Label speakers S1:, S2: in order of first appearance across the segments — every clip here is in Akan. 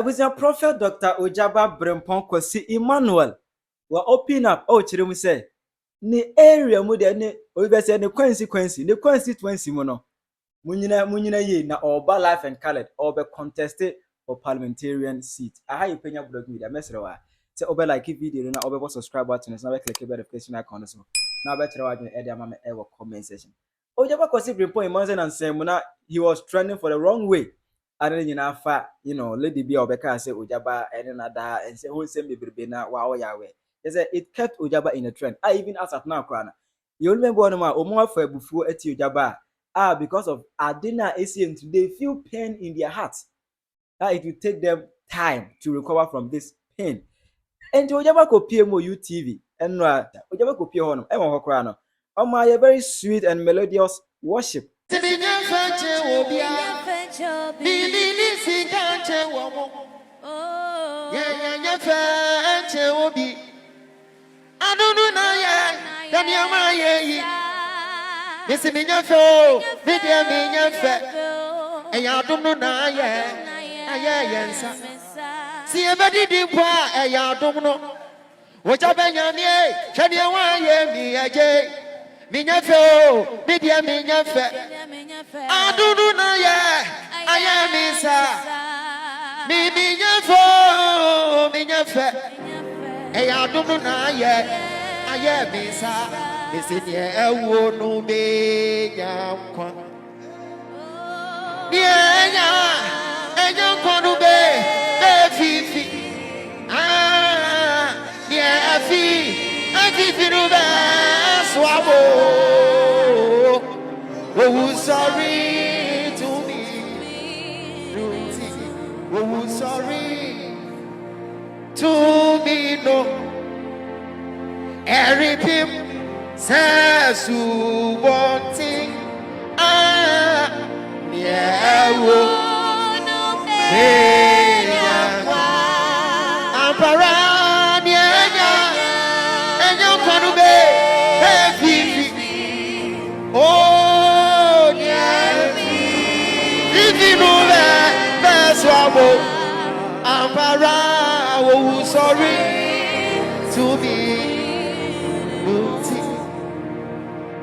S1: was a prophet Dr. Ojaba Brempon Kosi Emmanuel. Wa open up chire mu say ni area mu de ne obi say ne consequence ne constituency mu no munyina ye na oba life and colored oba contested for parliamentarian seat. Aha you penya blog media mesre wa say oba like video na oba subscribe button na click the notification icon so na oba kire wa de e ama me e comment section. Ojaba Kosi Brempon Emmanuel and say na he was trending for the wrong way. And then lady be obeka say Ojaba and another and say who send me na wow yawe. They say it kept Ojaba in a trend. I even as of now, Krana. You remember one more or for before eti Ojaba. Because of Adina ACM, they feel pain in their hearts. It will take them time to recover from this pain. And Ojaba ko PMO UTV and Ojaba ko PMO honum. Ewan ho Krana. My very sweet and melodious worship.
S2: Minya fe media minya fe adunu na ye aya misa mi minya fe e adunu na ye aya misa misinye ewo no me nyankwa enya kwa no be fifi fifi no be swabo. Oh, sorry to me. Oh, sorry to me. No, everything says who wanting. Yeah, oh, sorry to me.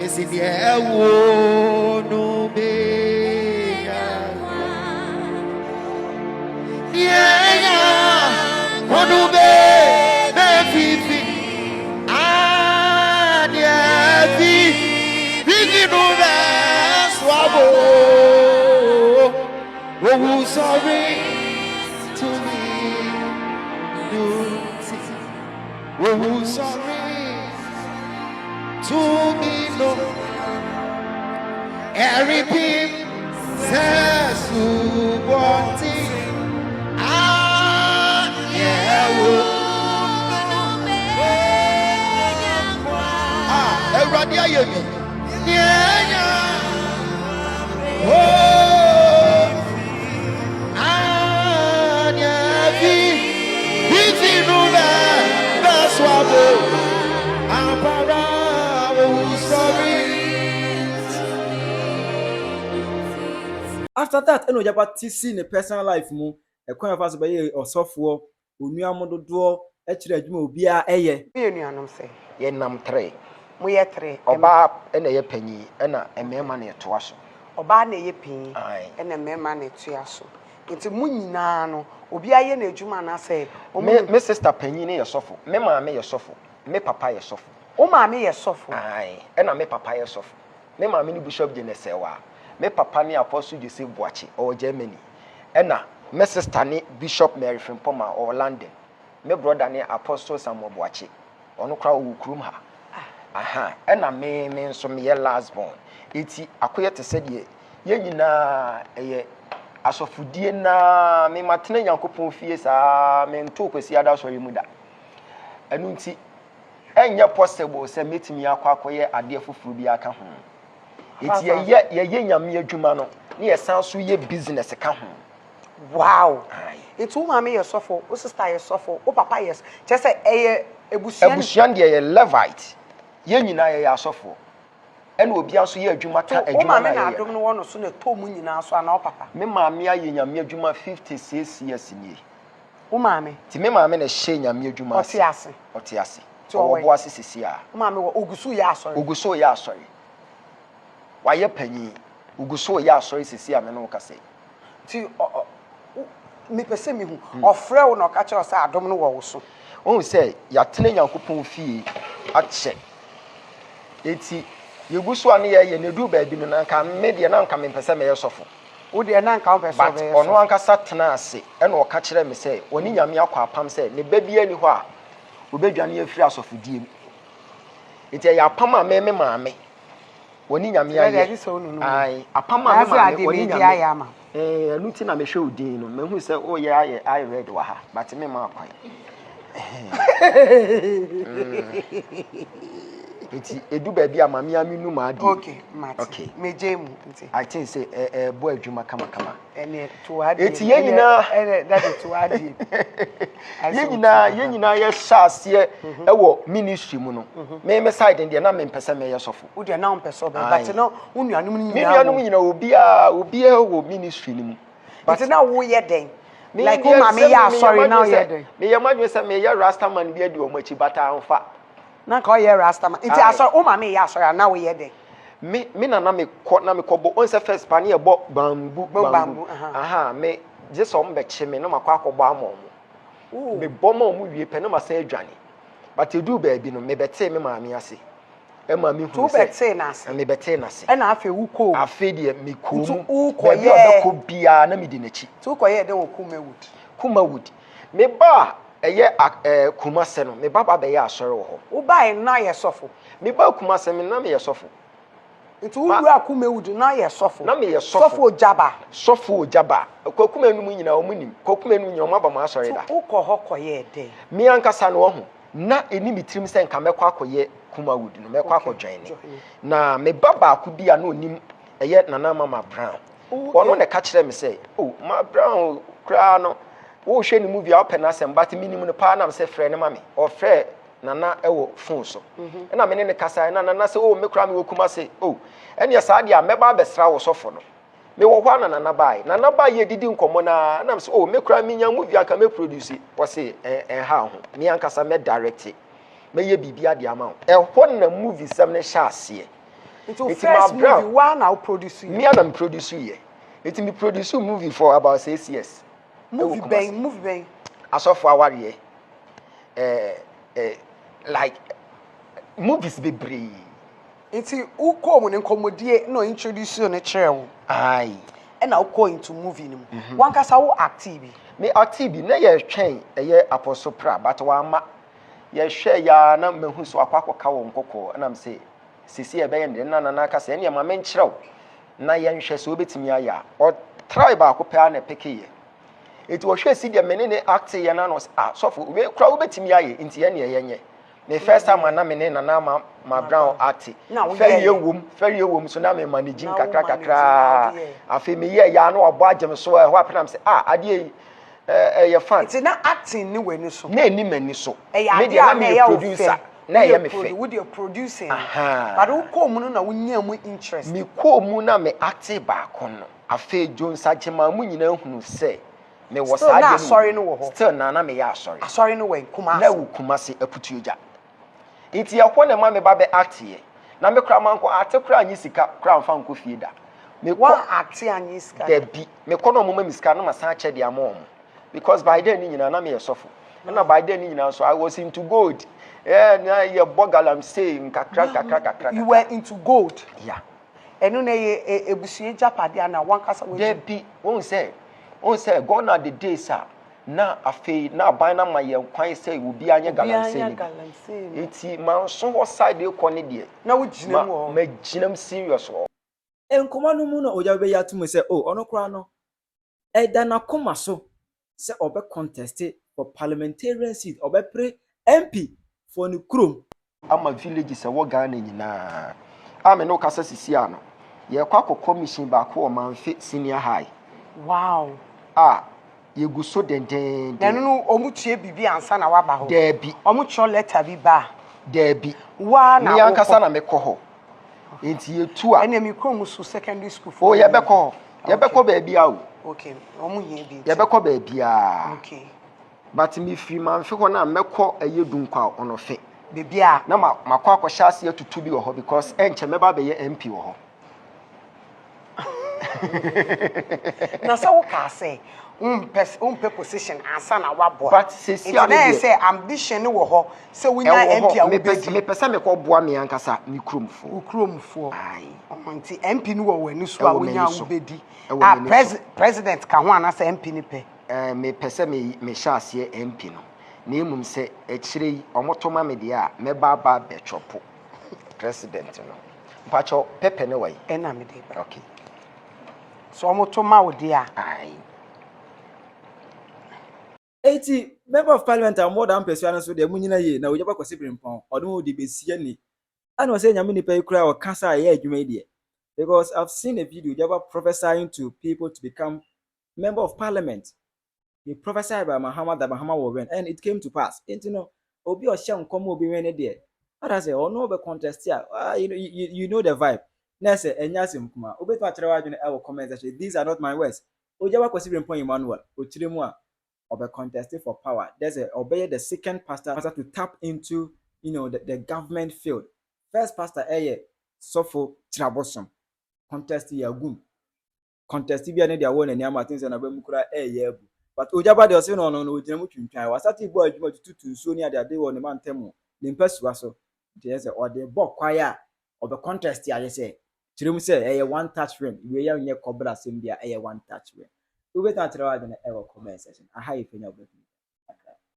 S2: Is it the air? No, oh, sorry to me. Oh, sorry to me. No, everything says who wanting.
S1: After that, Ojaba TC in a personal life mu a coin of us by or software, Uniamodo, actually, Bia Eye.
S3: Union say,
S4: Ye nam 3.
S3: We are 3.
S4: Oba ene ye penyi ena emema ne to aso.
S3: Oba na ye pin and a memma ne to aso. Into Munina no, Obi aye na ejuma na say,
S4: me sister penyi ne ye sofo. Me maame ye sofo. Me papa ye sofo.
S3: O maame ye sofo.
S4: Aye, ena me papa ye sofo. Me maame ni Bishop Genesewa. Me papa ni Apostle Joseph Boachi or Germany. Ena me sister ni Bishop Mary Frimpoma or London. Me brother ni Apostle Samuel Boachi. Ono kra wo krum ha. Aha, ena me nso me ye last born. Eti akoye te se de ye nyina eye asofudie na me matene Yankopon fie sa me nto kwesi ada so yimu da. Enu nti enye possible se metimi akwakoye ade afufuru bi aka ho. Eti ye nyame adwuma no ne ye san so ye business ka ho.
S3: Wow. It's who mommy your suffer, o sister your suffer, o papa yes. Just say
S4: ebusian de ye Levite. Ye nyina ye asofo. Ene obi aso ye adwuma ka adwuma na ye.
S3: Na adom no wono so na to mu nyina so ana o papa.
S4: Me maame aye nyame adwuma 56 years ni.
S3: wo maame
S4: ti me maame na hye nyame adwuma ase ɔte ase ɔwɔ bo ase sisi a
S3: wo maame wo ogusu ya asɔre
S4: oguso ya asɔre wayɛ panyin oguso ya asɔre sisi a me no kase
S3: ti me pese me hu ofrɛ wo na ɔka kyerɛ sɛ adom no wɔ wo so
S4: ohun sɛ yatene nyankopɔn fie akyɛ eti yeguso ane yɛ ne du baabi no na nka me de na nka me pese me yɛ sɔfo
S3: wo de na nka wo pese
S4: but ɔno ankasa tena ase ɛna ɔka kyerɛ me sɛ wɔne nyame akɔ apam sɛ ne baabi ani hɔ a obedwane afiri asɔfodie mu eti yɛ apam a me maame wɔne nyame ayɛ ai apam a me maame wɔne nyame anu ti na me hwɛ odin no me hu sɛ o yɛ ayɛ red wa ha but me ma akwan eti edu baabi a mame aminu ma adi
S3: okay mate me jemu nti
S4: I think say bo adwuma kama
S3: ene to adi
S4: eti ye nyina
S3: that is to adi
S4: ye nyina ye hyase ewo ministry mu no me side de na me mpese me ye sofo
S3: wo de na wo pese obe but no unuanom
S4: nyina obi a wo ministry ni mu
S3: but na wo ye den like wo mama ya sorry now ye den
S4: me ye madwe say me ye rasta man bi adi o machi bata anfa
S3: na ka ye rasta man iti asori wo mama ya sorry na wo ye den
S4: me na me kobo on say first pan ye bo bambu aha me je so mbe che me no makwa akobo amom me bomo mu wie pe no masa adwane but edu baabi no me bete me maame ase e ma me hu
S3: say bete na ase
S4: me bete na ase
S3: e na afa wuko
S4: afa de me ko mu baabi obeko bia na me di nachi
S3: tu ko ye den wo
S4: Kumawood me ba eye Kumase no me baba be ye asore wo ho
S3: wo ba na ye sofo
S4: me ba Kumase me na me ye sofo
S3: nti wo ru Akumewood na ye sofo
S4: na me ye sofo
S3: sofo
S4: jaba kokuma enu mu nyina omunim kokuma enu nyoma ba ma asore da
S3: wo ko ho ko ye den
S4: me ankasa no ho na eni mitrim se nka mekwa akoye Kumawood no mekwa akodwan na me baba akubia na onim eye Nana Mama Brown ono ne ka kire me se ma Brown kra no wo hwe ni movie a open asem but minimum no pa na me se frɛ ne mame o frɛ Nana ewo phone so na me ne kasa na Nana se me kra me wokuma se ene sa dia meba besra wo sofo no me wo hwa na Nana bai ye didi nkomo na me se me kra me nya movie aka me produce wo se ha ho me ankasa me direct me ye bibia dia ma ho na movie sam ne sha ase
S3: it's first movie one now produce
S4: me am produce ye it me produce movie for about 6 years
S3: movie bang
S4: asofo aware like movies be bree
S3: nti uko mu ne nkomodie no introduce you ne cherewo
S4: ai
S3: e na uko into movie ni mu wankasa wo active
S4: me active na ye twen eye Apostle Pra but wa ma ye hwe ya na mehu so akwakoka wo nkoko na me say sisi e be ye na ka se ne ma me nkyerɛw na ye nhwɛ so obetimi aya o try ba akopɛ na pekeye eti wo hwɛ si de me ne act ye na no sofo we kra obetimi aye nti ye ne ye nye me first time na me ne Nana ma Brown act feri ewom so na me managing kakra afi me ye ya na obo agem so e ho apena me say ade ye fan
S3: eti na acting ni we ni so
S4: na eni mani so
S3: me de na me
S4: producer na ye me fe
S3: we dey producing but who come no na wonya mu interest
S4: me ko mu na me act ba kon no afi Jonsa Chema mu nyina hunu se me wo sa
S3: na sorry no wo ho
S4: still na me ya sorry
S3: no we Kumasi
S4: na wo Kumasi aputuoja iti yakwo na ma me ba be act ye na me kra manko ate kra anyi sika kra mfa nko fie da me
S3: one act anyi sika
S4: da bi me kono mo ma misika no ma san che de amom because by then ni nyina na me yesofo na by then ni nyina so I was into gold na ye bogalam say kakra
S3: you were into gold
S4: yeah
S3: enu na ye ebusue japade na wankasa we
S4: da bi won say gone are the days na afei na aban na ma ye kwan say obi anye galamsey eti man so ho side e ko ne de
S3: na wo ginam wo
S4: ma ginam serious wo
S1: enkoma no mu no oja be yatum say ono kra no eda na koma so say obe contest for parliamentarian seat obe pre MP for ni krom
S4: ama village say wo Ghana nyina ame no kasa sisi ano ye kwa commission ba ko o man fe senior high
S3: wow
S4: yegu so denden
S3: na no omutue bibi ansa na waba ho
S4: da bi
S3: omutro letter bi ba
S4: da bi
S3: wa na
S4: mi ankasa na mekɔ ho enti yetu a
S3: ene mi krom so secondary school for
S4: ye bɛkɔ ba bia o
S3: okay omu ye bi
S4: ye bɛkɔ ba bia
S3: okay
S4: but me free man fi ho na mekọ eye dunkwa ono fe
S3: Baby a
S4: na makọ akọhya ase atutu bi wo ho because enche meba be ye MP wo ho
S3: na so ka say umpe position ansa na wabo
S4: but se si
S3: na say ambition ni wo ho say wonya MP a wo
S4: me pese me ko boa me ankasa me
S3: kromfo
S4: ai
S3: nti MP ni wo wani so a wonya wo bedi president ka ho anasa MP ni pe
S4: me pese me hya ase MP no na emum se ekire yi omotoma me de a me ba betwopo president no mpacho pepe ne wai
S3: na me de
S4: okay
S3: so omotoma wo de a
S4: ai
S1: 80 member of parliament are more than persuasion so de munyina ye na ojaba kwasi Brempong odun odi besia ni and was saying nyame nipa ikura o kasa ye adwuma die because I've seen a video ojaba prophesying to people to become member of parliament. He prophesied by Muhammad that Muhammad will win and it came to pass. You know obi o sha nkom obi win there I say oh no be contest here you know the vibe na say enya semkuma obi to akere wadwene e wo comment section these are not my words ojaba kwasi Brempong Emmanuel ochiremu a obe contesting for power. There's obey the second pastor to tap into the government field. First pastor Sofo Trabosom contest yagum. Contest bi ane dia won ani ama things na ba mukura but ojaba de say no ojinamu twintwan wa start igbo adwuma tutu nsuo ni ade won man temu ne mpasua so there's or the book kwaya obe contest ya say kiremu say one touch win we ya nye cobra sem bia one touch win we better try to have a comment section. I high if you know.